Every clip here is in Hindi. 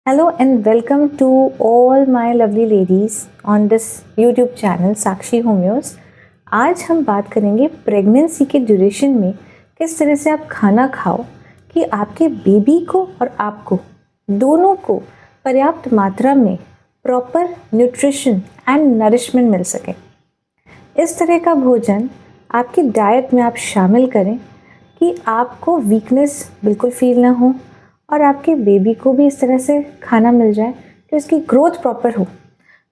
Hello and welcome to all my lovely ladies on this YouTube channel साक्षी होम्योस। आज हम बात करेंगे प्रेगनेंसी के ड्यूरेशन में किस तरह से आप खाना खाओ कि आपके बेबी को और आपको दोनों को पर्याप्त मात्रा में प्रॉपर न्यूट्रिशन एंड नरिशमेंट मिल सके। इस तरह का भोजन आपकी डाइट में आप शामिल करें कि आपको वीकनेस बिल्कुल फील ना हो और आपके बेबी को भी इस तरह से खाना मिल जाए कि उसकी ग्रोथ प्रॉपर हो।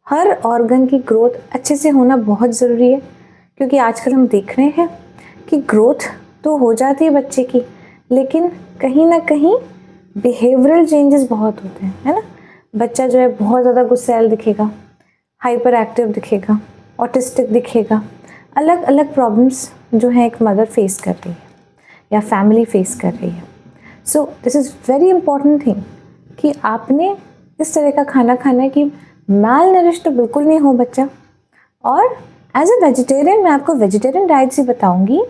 हर ऑर्गन की ग्रोथ अच्छे से होना बहुत ज़रूरी है, क्योंकि आजकल हम देख रहे हैं कि ग्रोथ तो हो जाती है बच्चे की, लेकिन कहीं ना कहीं बिहेवियरल चेंजेस बहुत होते हैं, है ना। बच्चा जो है बहुत ज़्यादा गुस्सैल दिखेगा, हाइपर एक्टिव दिखेगा, ऑटिस्टिक दिखेगा। अलग अलग प्रॉब्लम्स जो है एक मदर फेस कर रही है या फैमिली फेस कर रही है। So this is very important thing कि आपने इस तरह का खाना खाना है कि माल नरिश तो बिल्कुल नहीं हो बच्चा। और एज ए वेजिटेरियन मैं आपको वेजिटेरियन डाइट से बताऊंगी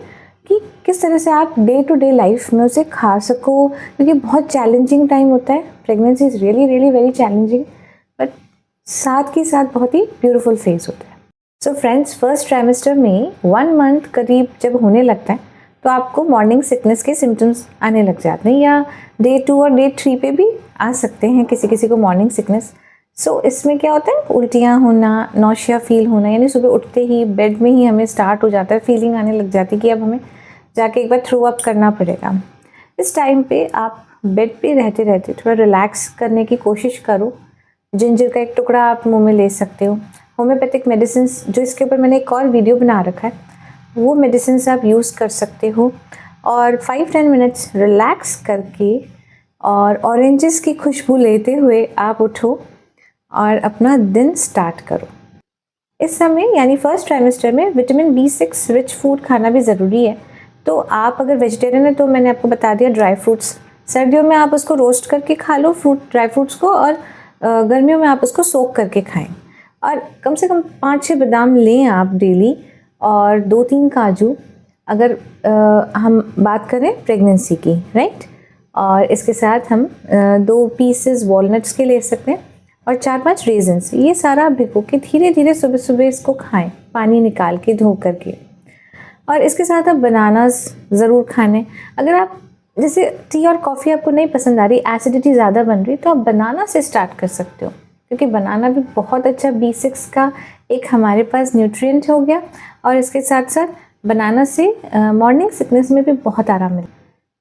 कि किस तरह से आप डे टू डे लाइफ में उसे खा सको, क्योंकि बहुत चैलेंजिंग टाइम होता है। Pregnancy is really really very challenging, but साथ के साथ बहुत ही ब्यूटीफुल फेज होता है। सो फ्रेंड्स, फर्स्ट ट्राइमेस्टर में 1 मंथ करीब जब होने लगता है तो आपको मॉर्निंग सिकनेस के सिम्टम्स आने लग जाते हैं, या डे 2 और डे 3 पे भी आ सकते हैं किसी किसी को मॉर्निंग सिकनेस। सो इसमें क्या होता है, उल्टियाँ होना, नौशिया फील होना, यानी सुबह उठते ही बेड में ही हमें स्टार्ट हो जाता है, फीलिंग आने लग जाती है कि अब हमें जाके एक बार थ्रो अप करना पड़ेगा। इस टाइम पे आप बेड पे रहते रहते थोड़ा रिलैक्स करने की कोशिश करो। जिंजर का एक टुकड़ा आप मुँह में ले सकते हो। होम्योपैथिक मेडिसिन जो इसके ऊपर मैंने एक और वीडियो बना रखा है, वो मेडिसिन आप यूज़ कर सकते हो। और 5-10 मिनट्स रिलैक्स करके और ऑरेंजेस की खुशबू लेते हुए आप उठो और अपना दिन स्टार्ट करो। इस समय यानी फर्स्ट ट्राइमेस्टर में विटामिन B6 रिच फूड खाना भी ज़रूरी है। तो आप अगर वेजिटेरियन है तो मैंने आपको बता दिया ड्राई फ्रूट्स, सर्दियों में आप उसको रोस्ट करके खा लो ड्राई फ्रूट्स को, और गर्मियों में आप उसको सोक करके खाएं। और कम से कम 5-6 बादाम लें आप डेली, और 2-3 काजू, अगर हम बात करें प्रेगनेंसी की, राइट। और इसके साथ हम 2 पीसेस वॉलनट्स के ले सकते हैं और 4-5 रेजन्स। ये सारा भिगो के धीरे धीरे सुबह सुबह इसको खाएं, पानी निकाल के धो करके। और इसके साथ आप बनानास ज़रूर खाने। अगर आप जैसे टी और कॉफ़ी आपको नहीं पसंद आ रही, एसिडिटी ज़्यादा बन रही, तो आप बनाना से स्टार्ट कर सकते हो, क्योंकि बनाना भी बहुत अच्छा B6 का एक हमारे पास न्यूट्रिएंट हो गया। और इसके साथ साथ बनाना से मॉर्निंग सिकनेस में भी बहुत आराम मिलता है।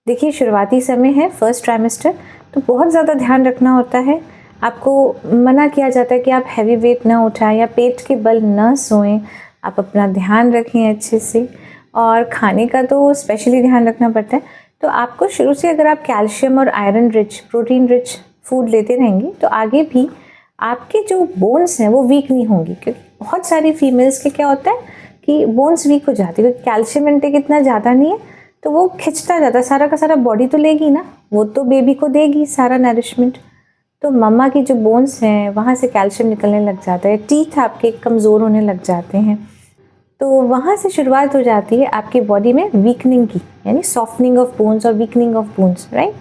देखिए, शुरुआती समय है फर्स्ट ट्राइमेस्टर, तो बहुत ज़्यादा ध्यान रखना होता है। आपको मना किया जाता है कि आप हैवी वेट ना उठाएं या पेट के बल ना सोएं। आप अपना ध्यान रखें अच्छे से, और खाने का तो स्पेशली ध्यान रखना पड़ता है। तो आपको शुरू से अगर आप कैल्शियम और iron rich, protein rich food लेते रहेंगे तो आगे भी आपके जो बोन्स हैं वो वीक नहीं होंगी। क्योंकि बहुत सारी फीमेल्स के क्या होता है कि बोन्स वीक हो जाती है, क्योंकि कैल्शियम इंटेक इतना ज़्यादा नहीं है, तो वो खिंचता जाता है। सारा का सारा बॉडी तो लेगी ना, वो तो बेबी को देगी सारा नरिशमेंट, तो मम्मा की जो बोन्स हैं वहाँ से कैल्शियम निकलने लग जाता है, टीथ आपके कमज़ोर होने लग जाते हैं। तो वहाँ से शुरुआत हो जाती है आपकी बॉडी में वीकनिंग की, यानी सॉफ्टनिंग ऑफ बोन्स और वीकनिंग ऑफ बोन्स, राइट।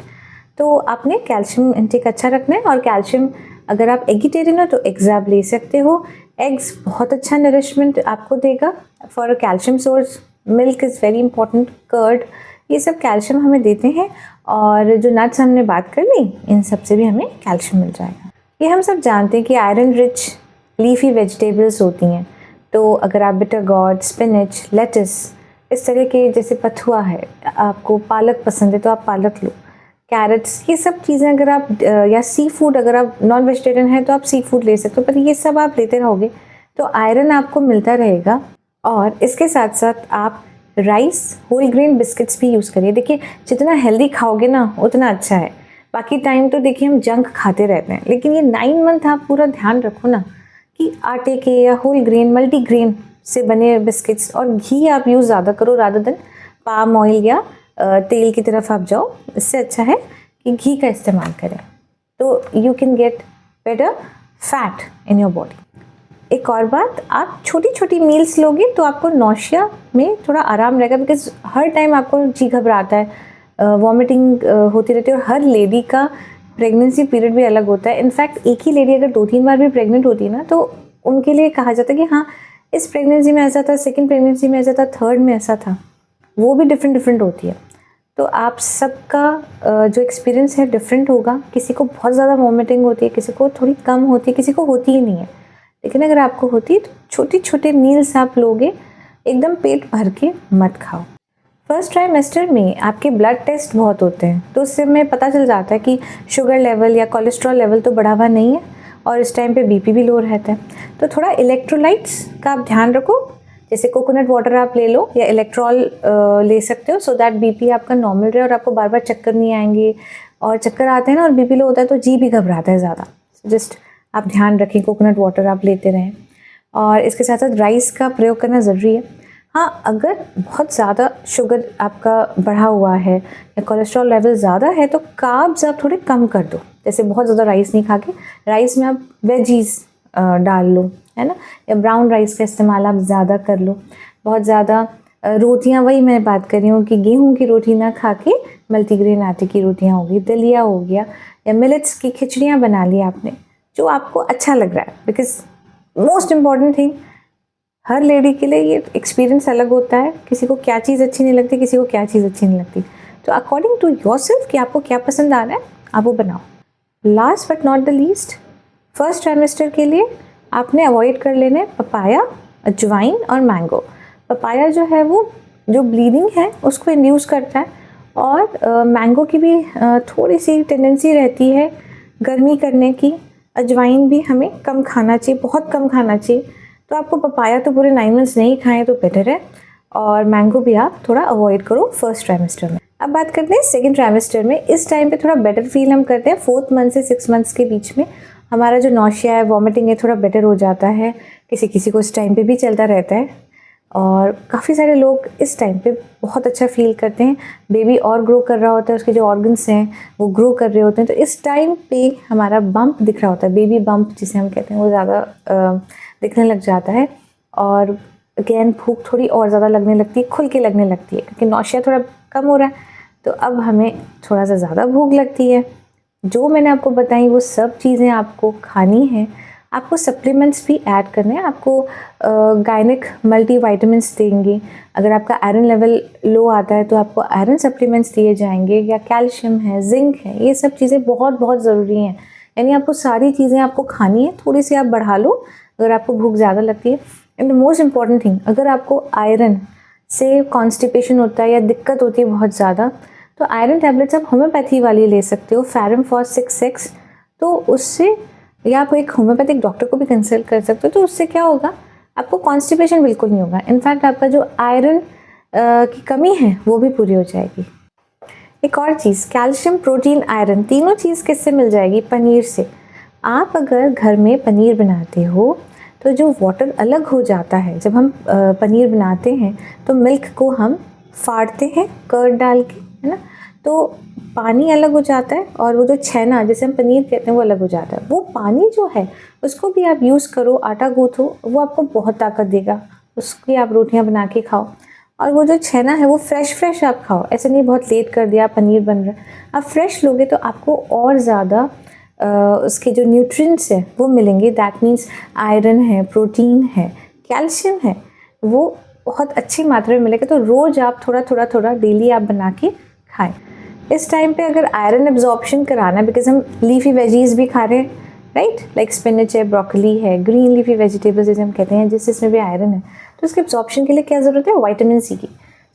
तो आपने कैल्शियम इंटेक अच्छा रखना है। और कैल्शियम, अगर आप एगिटेरियन हो तो एग्स आप ले सकते हो। एग्स बहुत अच्छा नरिशमेंट आपको देगा for calcium source. Milk is very important, curd, ये सब कैल्शियम हमें देते हैं। और जो नट्स हमने बात कर ली, इन सब से भी हमें कैल्शियम मिल जाएगा। ये हम सब जानते हैं कि आयरन रिच लीफी वेजिटेबल्स होती हैं। तो अगर आप बिटर गॉर्ड, स्पिनच, लेटिस, इस तरह के, जैसे पथुआ है, आपको पालक पसंद है तो आप पालक लो, कैरेट्स, ये सब चीज़ें अगर आप, या सी फूड, अगर आप नॉन वेजिटेरियन हैं तो आप सी फूड ले सकते हो, पर ये सब आप लेते रहोगे तो आयरन आपको मिलता रहेगा। और इसके साथ साथ आप राइस, होल ग्रेन बिस्किट्स भी यूज़ करिए। देखिए, जितना हेल्दी खाओगे ना उतना अच्छा है। बाकी टाइम तो देखिए हम जंक खाते रहते हैं, लेकिन ये 9 मंथ आप पूरा ध्यान रखो ना कि आटे के या होल ग्रेन, मल्टी ग्रेन से बने बिस्किट्स, और घी आप यूज़ ज़्यादा करो रादर देन पाम ऑयल या तेल की तरफ आप जाओ। इससे अच्छा है कि घी का इस्तेमाल करें, तो you can get better fat in your body. एक और बात, आप छोटी छोटी मील्स लोगे तो आपको नौशिया में थोड़ा आराम रहेगा, बिकॉज हर टाइम आपको जी घबराता है, वॉमिटिंग होती रहती है। और हर लेडी का प्रेगनेंसी पीरियड भी अलग होता है। इनफैक्ट एक ही लेडी अगर 2-3 बार भी प्रेग्नेंट होती है ना, तो उनके लिए कहा जाता है कि हाँ, इस प्रेगनेंसी में ऐसा था, सेकेंड प्रेगनेंसी में ऐसा था, थर्ड में ऐसा था। वो भी डिफरेंट होती है। तो आप सबका जो एक्सपीरियंस है डिफरेंट होगा। किसी को बहुत ज़्यादा वॉमिटिंग होती है, किसी को थोड़ी कम होती है, किसी को होती ही नहीं है। लेकिन अगर आपको होती है तो छोटे छोटे मील्स आप लोगे, एकदम पेट भर के मत खाओ। फर्स्ट ट्राइमेस्टर में आपके ब्लड टेस्ट बहुत होते हैं, तो उससे हमें पता चल जाता है कि शुगर लेवल या कोलेस्ट्रॉल लेवल तो बढ़ा हुआ नहीं है, और इस टाइम पे बीपी भी लो रहता है। तो थोड़ा इलेक्ट्रोलाइट्स का आप ध्यान रखो, जैसे कोकोनट वाटर आप ले लो या इलेक्ट्रॉल ले सकते हो, सो दैट बीपी आपका नॉर्मल रहे और आपको बार बार चक्कर नहीं आएंगे। और चक्कर आते हैं ना और बीपी लो होता है तो जी भी घबराता है ज़्यादा। जस्ट आप ध्यान रखें, कोकोनट वाटर आप लेते रहें। और इसके साथ साथ राइस का प्रयोग करना ज़रूरी है। हाँ, अगर बहुत ज़्यादा शुगर आपका बढ़ा हुआ है या कोलेस्ट्रॉल लेवल ज़्यादा है तो कार्ब्स आप थोड़े कम कर दो। जैसे बहुत ज़्यादा राइस नहीं खा के राइस में आप वेजीज डाल लो, है ना, या ब्राउन राइस का इस्तेमाल आप ज़्यादा कर लो। बहुत ज़्यादा रोटियां, वही मैं बात कर रही हूँ कि गेहूं की रोटी ना खा के मल्टीग्रेन आटे की रोटियां हो गई, दलिया हो गया, या मिलेट्स की खिचड़ियाँ बना ली आपने, जो आपको अच्छा लग रहा है। Because most important thing, her lady के लिए ये एक्सपीरियंस अलग होता है। किसी को क्या चीज़ अच्छी नहीं लगती, किसी को क्या चीज़ अच्छी नहीं लगती। तो अकॉर्डिंग टू योरसेल्फ कि आपको क्या पसंद आ रहा है आप वो बनाओ। Last but not the least, first trimester के लिए आपने अवॉइड कर लेने पपाया, अजवाइन और मैंगो। पपाया जो है वो जो ब्लीडिंग है उसको इंड्यूस करता है, और मैंगो की भी थोड़ी सी टेंडेंसी रहती है गर्मी करने की। अजवाइन भी हमें कम खाना चाहिए, बहुत कम खाना चाहिए। तो आपको पपाया तो पूरे 9 मंथ्स नहीं खाएं तो बेटर है, और मैंगो भी आप थोड़ा अवॉइड करो फर्स्ट ट्राइमेस्टर में। अब बात करते हैं सेकेंड ट्राइमेस्टर में। इस टाइम पे थोड़ा बेटर फील हम करते हैं। 4th मंथ से 6 मंथ्स के बीच में हमारा जो नौशिया है, वॉमिटिंग है, थोड़ा बेटर हो जाता है। किसी किसी को इस टाइम पे भी चलता रहता है, और काफ़ी सारे लोग इस टाइम पे बहुत अच्छा फील करते हैं। बेबी और ग्रो कर रहा होता है, उसके जो ऑर्गन्स हैं वो ग्रो कर रहे होते हैं, तो इस टाइम पे हमारा बम्प दिख रहा होता है, बेबी बम्प जिसे हम कहते हैं, वो ज़्यादा दिखने लग जाता है। और अगेन भूख थोड़ी और ज़्यादा लगने लगती है, खुल के लगने लगती है, क्योंकि नौशिया थोड़ा कम हो रहा है, तो अब हमें थोड़ा सा ज़्यादा भूख लगती है। जो मैंने आपको बताई वो सब चीज़ें आपको खानी है। आपको सप्लीमेंट्स भी ऐड करने हैं। आपको गायनिक मल्टीविटामिन्स देंगे। अगर आपका आयरन लेवल लो आता है तो आपको आयरन सप्लीमेंट्स दिए जाएंगे, या कैल्शियम है, जिंक है, ये सब चीज़ें बहुत बहुत ज़रूरी हैं। यानी आपको सारी चीज़ें आपको खानी है, थोड़ी सी आप बढ़ा लो अगर आपको भूख ज़्यादा लगती है। And the most important thing, अगर आपको आयरन से कॉन्स्टिपेशन होता है या दिक्कत होती है बहुत ज़्यादा, तो आयरन टैबलेट्स आप होम्योपैथी वाली ले सकते हो, फेरम फॉर 6X। तो उससे, या आप एक होम्योपैथिक डॉक्टर को भी कंसल्ट कर सकते हो, तो उससे क्या होगा, आपको कॉन्स्टिपेशन बिल्कुल नहीं होगा। इनफैक्ट आपका जो आयरन की कमी है वो भी पूरी हो जाएगी। एक और चीज़, कैल्शियम, प्रोटीन, आयरन, तीनों चीज़ किससे मिल जाएगी? पनीर से। आप अगर घर में पनीर बनाते हो तो जो वाटर अलग हो जाता है, जब हम पनीर बनाते हैं तो मिल्क को हम फाड़ते हैं कर्ड डाल के, है ना, तो पानी अलग हो जाता है, और वो जो छेना जिसे हम पनीर कहते हैं वो अलग हो जाता है। वो पानी जो है उसको भी आप यूज़ करो, आटा गूँथो, वो आपको बहुत ताकत देगा। उसकी आप रोटियां बना के खाओ, और वो जो छेना है वो फ्रेश आप खाओ। ऐसे नहीं बहुत लेट कर दिया पनीर बन रहा है, आप फ्रेश लोगे तो आपको और ज़्यादा उसके जो न्यूट्रिएंट्स है वो मिलेंगे। दैट मीन्स आयरन है, प्रोटीन है, कैल्शियम है, वो बहुत अच्छी मात्रा में मिलेगा। तो रोज़ आप थोड़ा डेली आप बना के खाएं। इस टाइम पे अगर आयरन एब्जॉर्प्शन कराना है, बिकॉज हम लीफी वेजीज भी खा रहे हैं, राइट, लाइक स्पिनच है, ब्रोकली है, ग्रीन लीफी वेजिटेबल्स जैसे हम कहते हैं, जिसमें भी आयरन है, तो उसके एब्जॉर्प्शन के लिए क्या ज़रूरत है? विटामिन सी की।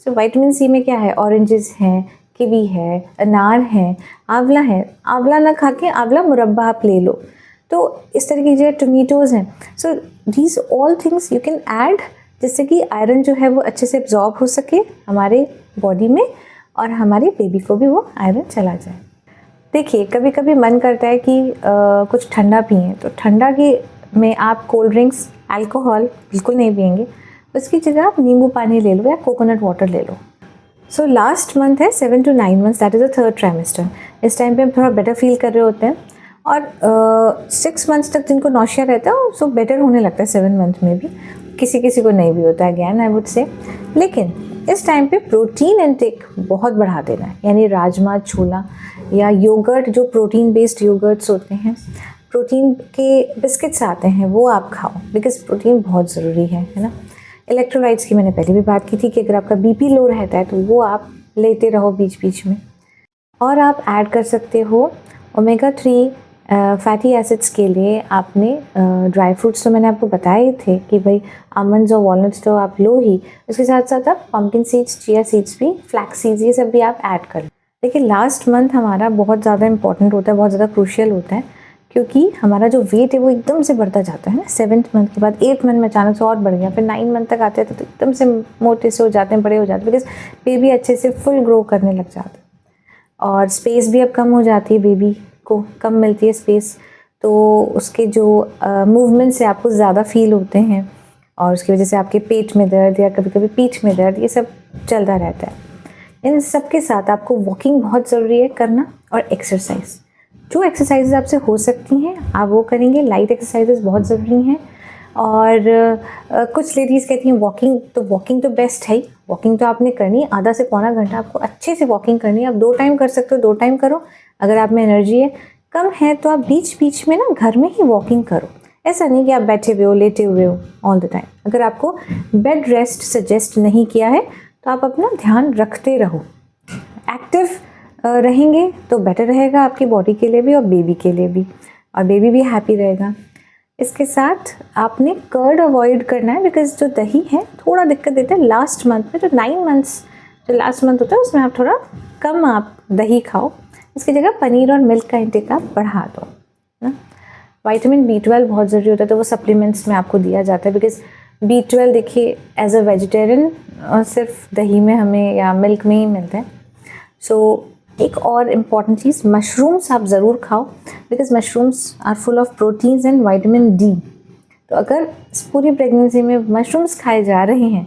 सो विटामिन सी में क्या है? ऑरेंजेस हैं, कीवी है, अनार है, आंवला है। आंवला ना खा के आंवला मुरब्बा आप ले लो। तो इस तरीके के टोमेटोज़ हैं। So these all things you can add, जिससे कि आयरन जो है वो अच्छे से एब्जॉर्ब हो सके हमारे बॉडी में, और हमारे बेबी को भी वो आयरन चला जाए। देखिए, कभी कभी मन करता है कि कुछ ठंडा पिएं, तो ठंडा की में आप कोल्ड ड्रिंक्स, अल्कोहल बिल्कुल नहीं पिएंगे। उसकी जगह आप नींबू पानी ले लो या कोकोनट वाटर ले लो। सो लास्ट मंथ है 7 to 9 months, that is the third trimester. इस टाइम पे हम थोड़ा बेटर फील कर रहे होते हैं, और 6 मंथ्स तक जिनको नौशिया रहता है सो बेटर होने लगता है 7 मंथ में भी। किसी किसी को नहीं भी होता है, अगैन आई वुड से। लेकिन इस टाइम पे प्रोटीन इनटेक बहुत बढ़ा देना है, यानी राजमा, छोला, या योगर्ट, जो प्रोटीन बेस्ड योगर्ट्स होते हैं, प्रोटीन के बिस्किट्स आते हैं, वो आप खाओ, बिकॉज प्रोटीन बहुत ज़रूरी है ना। इलेक्ट्रोलाइट्स की मैंने पहले भी बात की थी कि अगर आपका बीपी लो रहता है तो वो आप लेते रहो बीच बीच में। और आप ऐड कर सकते हो ओमेगा 3 फैटी एसिड्स के लिए आपने ड्राई फ्रूट्स तो मैंने आपको बताए ही थे कि भाई आमंड्स और वॉलनट्स तो आप लो ही, उसके साथ साथ आप पम्पकिन सीड्स, चिया सीड्स भी, फ्लैक्स सीड्स, ये सब भी आप ऐड कर। देखिए लास्ट मंथ हमारा बहुत ज़्यादा इंपॉर्टेंट होता है, बहुत ज़्यादा क्रूशियल होता है, क्योंकि हमारा जो वेट है वो एकदम से बढ़ता जाता है ना। 7th मंथ के बाद 8th मंथ में अचानक से और बढ़ गया, फिर 9 मंथ तक आते हैं तो एकदम से मोटे से हो जाते हैं, बड़े हो जाते हैं, बिकॉज बेबी अच्छे से फुल ग्रो करने लग जाता है और स्पेस भी अब कम हो जाती है, बेबी को कम मिलती है स्पेस, तो उसके जो मूवमेंट्स से आपको ज़्यादा फील होते हैं और उसकी वजह से आपके पेट में दर्द या कभी कभी पीठ में दर्द, ये सब चलता रहता है। इन सब के साथ आपको वॉकिंग बहुत ज़रूरी है करना, और एक्सरसाइज, जो एक्सरसाइजेज आपसे हो सकती हैं आप वो करेंगे। लाइट एक्सरसाइजेज बहुत ज़रूरी हैं। और कुछ लेडीज़ कहती हैं वॉकिंग तो बेस्ट है ही, वॉकिंग तो आपने करनी है, आधा से पौना घंटा आपको अच्छे से वॉकिंग करनी है। आप 2 टाइम कर सकते हो, 2 टाइम करो। अगर आप में एनर्जी है, कम है तो आप बीच बीच में ना घर में ही वॉकिंग करो। ऐसा नहीं कि आप बैठे हुए हो, लेटे हुए हो ऑल द टाइम। अगर आपको बेड रेस्ट सजेस्ट नहीं किया है तो आप अपना ध्यान रखते रहो। एक्टिव रहेंगे तो बेटर रहेगा आपकी बॉडी के लिए भी और बेबी के लिए भी, और बेबी भी हैप्पी रहेगा। इसके साथ आपने कर्ड अवॉइड करना है, बिकॉज जो दही है थोड़ा दिक्कत देता है लास्ट मंथ में। तो 9 मंथ्स जो लास्ट मंथ होता है उसमें आप थोड़ा कम आप दही खाओ, इसकी जगह पनीर और मिल्क का इंटेक आप बढ़ा दो ना। विटामिन B12 बहुत ज़रूरी होता है, तो वो सप्लीमेंट्स में आपको दिया जाता है, बिकॉज B12 देखिए एज अ वेजिटेरियन सिर्फ दही में हमें या मिल्क में ही मिलता है। सो एक और इम्पॉर्टेंट चीज़, मशरूम्स आप ज़रूर खाओ, because mushrooms are full of proteins and vitamin D। तो अगर इस पूरी प्रेगनेंसी में मशरूम्स खाए जा रहे हैं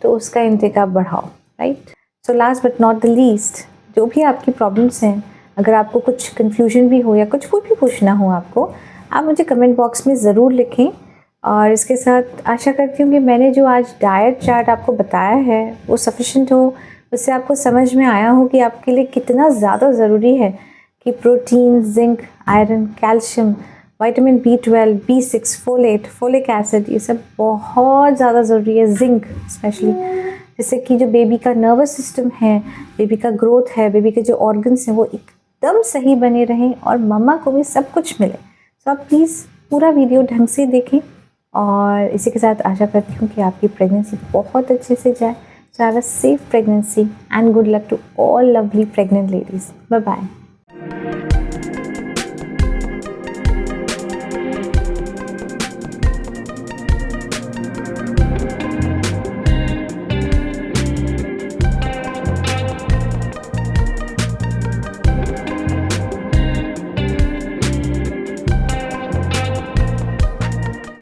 तो उसका इंटेक आप बढ़ाओ, right. So last but not the least, जो भी आपकी प्रॉब्लम्स हैं, अगर आपको कुछ कन्फ्यूजन भी हो या कुछ भी पूछना हो आपको, आप मुझे कमेंट बॉक्स में ज़रूर लिखें। और इसके साथ आशा करती हूँ कि मैंने जो आज डाइट चार्ट आपको बताया है वो सफिशिएंट हो, उससे आपको समझ में आया हो कि आपके लिए कितना ज़्यादा ज़रूरी है कि protein, zinc, iron, calcium, vitamin B12, B6, folate, folic acid, ये सब बहुत ज़्यादा ज़रूरी है। जिंक स्पेशली, जिससे कि जो बेबी का नर्वस सिस्टम है, बेबी का ग्रोथ है, बेबी के जो ऑर्गन्स हैं वो एकदम सही बने रहें और मम्मा को भी सब कुछ मिले। तो आप प्लीज़ पूरा वीडियो ढंग से देखें, और इसी के साथ आशा करती हूँ कि आपकी प्रेगनेंसी बहुत अच्छे से जाए। So have a safe pregnancy and good luck to all lovely pregnant ladies. Bye-bye.